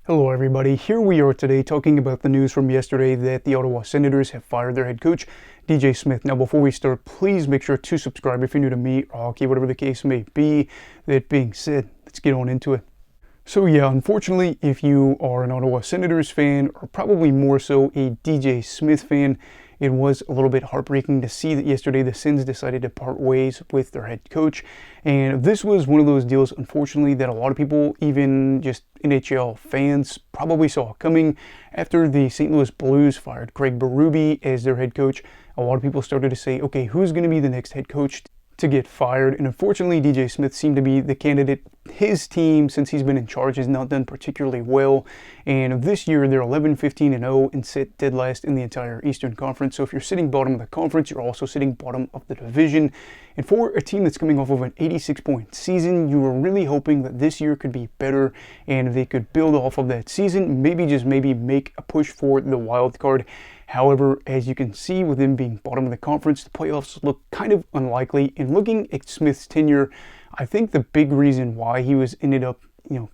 Hello everybody, here we are today talking about the news from yesterday that the Ottawa Senators have fired their head coach, DJ Smith. Now before we start, please make sure to subscribe if you're new to me or hockey, whatever the case may be. That being said, let's get on into it. So yeah, unfortunately, if you are an Ottawa Senators fan, or probably more so a DJ Smith fan, it was a little bit heartbreaking to see that yesterday the Sens decided to part ways with their head coach. And this was one of those deals, unfortunately, that a lot of people, even just NHL fans, probably saw coming. After the St. Louis Blues fired Craig Berube as their head coach, a lot of people started to say, okay, who's going to be the next head coach to get fired? And unfortunately, DJ Smith seemed to be the candidate. His team, since he's been in charge, has not done particularly well. And this year, they're 11-15-0 and sit dead last in the entire Eastern Conference. So if you're sitting bottom of the conference, you're also sitting bottom of the division. And for a team that's coming off of an 86-point season, you were really hoping that this year could be better and they could build off of that season, maybe just maybe make a push for the wild card. However, as you can see, with them being bottom of the conference, the playoffs look kind of unlikely. And looking at Smith's tenure, I think the big reason why he ended up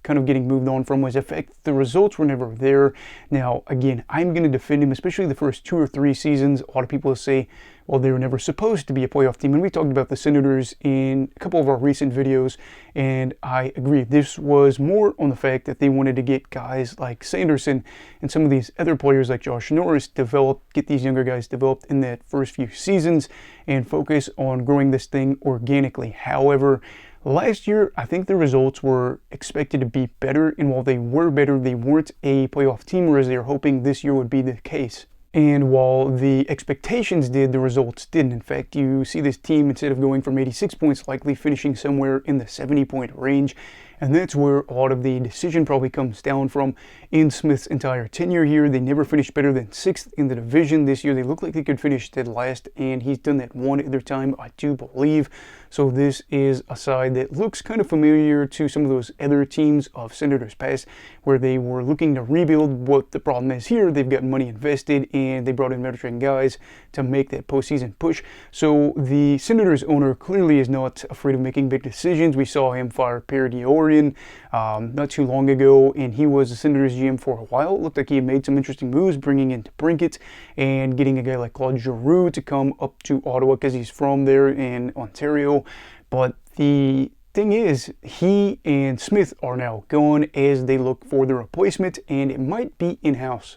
kind of getting moved on from was the fact the results were never there. Now, again, I'm going to defend him, especially the first 2 or 3 seasons. A lot of people say, well, they were never supposed to be a playoff team. And we talked about the Senators in a couple of our recent videos, and I agree. This was more on the fact that they wanted to get guys like Sanderson and some of these other players like Josh Norris developed, get these younger guys developed in that first few seasons and focus on growing this thing organically. However, last year, I think the results were expected to be better, and while they were better, they weren't a playoff team, whereas they were hoping this year would be the case. And while the expectations did, the results didn't. In fact, you see this team, instead of going from 86 points, likely finishing somewhere in the 70-point range. And that's where a lot of the decision probably comes down from in Smith's entire tenure here. They never finished better than 6th in the division. This year, they look like they could finish dead last, and he's done that one other time, I do believe. So this is a side that looks kind of familiar to some of those other teams of Senators past, where they were looking to rebuild. What the problem is here, they've got money invested, and they brought in veteran guys to make that postseason push. So the Senators owner clearly is not afraid of making big decisions. We saw him fire Pierre Diorian not too long ago, and he was the Senators GM for a while. It looked like he had made some interesting moves, bringing in Brinkett and getting a guy like Claude Giroux to come up to Ottawa because he's from there in Ontario. But the thing is, he and Smith are now gone as they look for the replacement, and it might be in-house.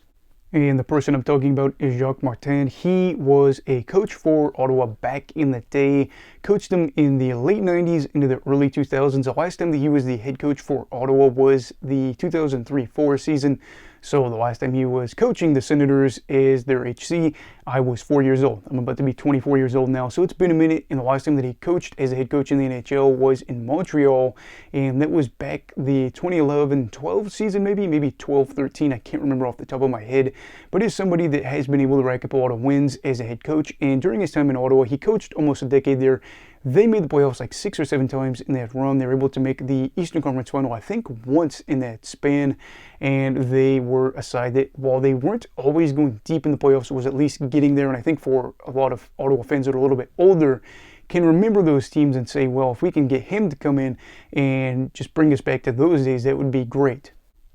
And the person I'm talking about is Jacques Martin. He was a coach for Ottawa back in the day, coached them in the late 90s into the early 2000s. The last time that he was the head coach for Ottawa was the 2003-04 season. So the last time he was coaching the Senators as their HC, I was 4 years old. I'm about to be 24 years old now. So it's been a minute, and the last time that he coached as a head coach in the NHL was in Montreal, and that was back the 2011-12 season, maybe 12-13. I can't remember off the top of my head, but is somebody that has been able to rack up a lot of wins as a head coach. And during his time in Ottawa, he coached almost a decade there. They made the playoffs like 6 or 7 times in that run. They were able to make the Eastern Conference Final, I think, once in that span. And they were a side that, while they weren't always going deep in the playoffs, was at least getting there. And I think for a lot of Ottawa fans that are a little bit older, can remember those teams and say, well, if we can get him to come in and just bring us back to those days, that would be great.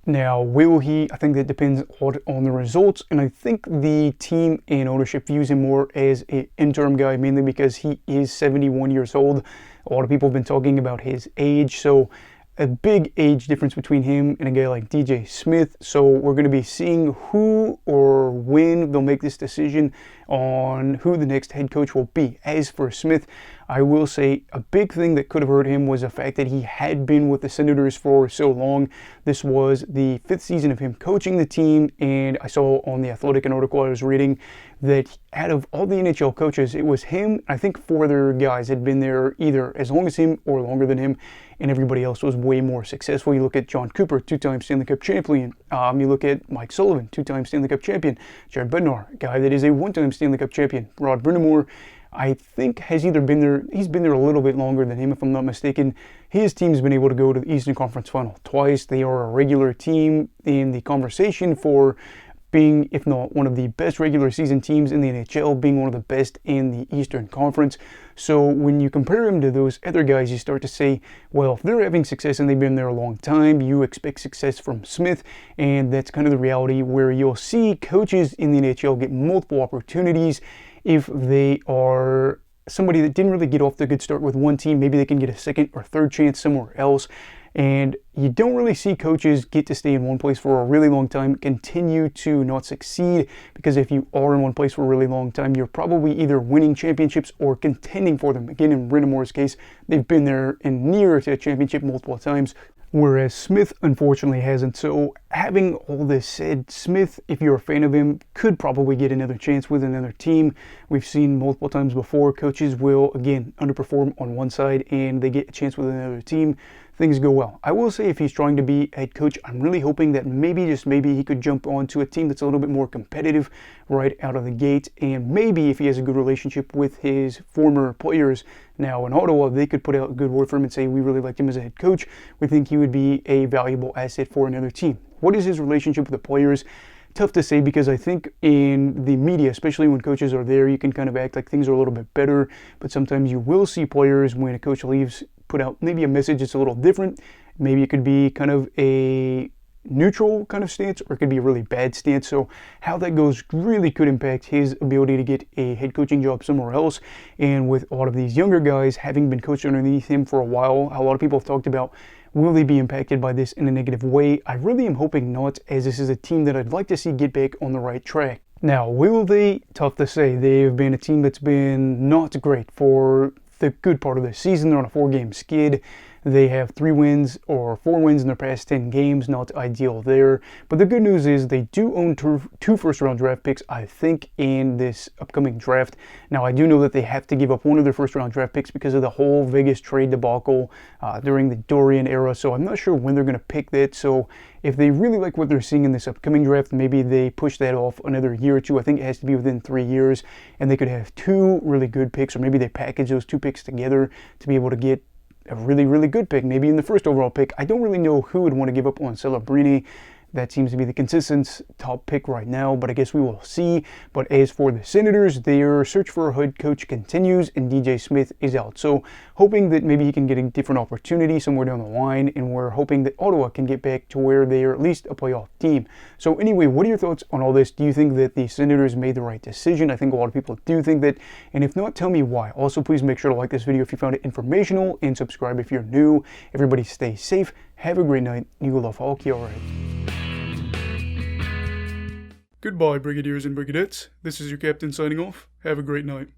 Now, will he? I think that depends on the results, and I think the team and ownership views him more as an interim guy, mainly because he is 71 years old. A lot of people have been talking about his age, so a big age difference between him and a guy like DJ Smith. So we're going to be seeing who or when they'll make this decision on who the next head coach will be. As for Smith, I will say a big thing that could have hurt him was the fact that he had been with the Senators for so long. This was the 5th season of him coaching the team, and I saw on the Athletic an article I was reading that out of all the NHL coaches, it was him. I think 4 other guys had been there either as long as him or longer than him, and everybody else was way more successful. You look at John Cooper, 2-time Stanley Cup champion. You look at Mike Sullivan, 2-time Stanley Cup champion. Jared Bednar, a guy that is a 1-time Stanley Cup champion. Rod Brind'Amour, I think, has either been there, he's been there a little bit longer than him, if I'm not mistaken. His team's been able to go to the Eastern Conference Final twice. They are a regular team in the conversation for being, if not one of the best regular season teams in the NHL, being one of the best in the Eastern Conference. So when you compare him to those other guys, you start to say, well, if they're having success and they've been there a long time, you expect success from Smith, and that's kind of the reality where you'll see coaches in the NHL get multiple opportunities if they are somebody that didn't really get off to a good start with one team. Maybe they can get a second or third chance somewhere else. And you don't really see coaches get to stay in one place for a really long time, continue to not succeed, because if you are in one place for a really long time, you're probably either winning championships or contending for them. Again, in Brind'Amour's case, they've been there and near to a championship multiple times, whereas Smith unfortunately hasn't. So having all this said, Smith, if you're a fan of him, could probably get another chance with another team. We've seen multiple times before, coaches will, again, underperform on one side and they get a chance with another team. Things go well. I will say if he's trying to be head coach, I'm really hoping that maybe, just maybe, he could jump onto a team that's a little bit more competitive right out of the gate. And maybe if he has a good relationship with his former players now in Ottawa, they could put out a good word for him and say, we really liked him as a head coach. We think he would be a valuable asset for another team. What is his relationship with the players? Tough to say, because I think in the media, especially when coaches are there, you can kind of act like things are a little bit better. But sometimes you will see players, when a coach leaves, put out maybe a message that's a little different. Maybe it could be kind of a neutral kind of stance, or it could be a really bad stance. So how that goes really could impact his ability to get a head coaching job somewhere else. And with a lot of these younger guys having been coached underneath him for a while, a lot of people have talked about, will they be impacted by this in a negative way? I really am hoping not, as this is a team that I'd like to see get back on the right track. Now, will they? Tough to say. They've been a team that's been not great for the good part of the season. They're on a 4-game skid. They have 3 wins or 4 wins in their past 10 games. Not ideal there. But the good news is they do own 2 first-round draft picks, I think, in this upcoming draft. Now, I do know that they have to give up one of their first-round draft picks because of the whole Vegas trade debacle during the Dorian era. So I'm not sure when they're going to pick that. So if they really like what they're seeing in this upcoming draft, maybe they push that off another year or 2. I think it has to be within 3 years. And they could have 2 really good picks, or maybe they package those 2 picks together to be able to get a really, really good pick, maybe in the first overall pick. I don't really know who would want to give up on Celebrini. That seems to be the consistent top pick right now, but I guess we will see. But as for the Senators, their search for a head coach continues, and DJ Smith is out. So hoping that maybe he can get a different opportunity somewhere down the line, and we're hoping that Ottawa can get back to where they are at least a playoff team. So anyway, what are your thoughts on all this? Do you think that the Senators made the right decision? I think a lot of people do think that, and if not, tell me why. Also, please make sure to like this video if you found it informational, and subscribe if you're new. Everybody stay safe, have a great night, and you love hockey, alright. Goodbye, Brigadiers and Brigadettes. This is your captain signing off. Have a great night.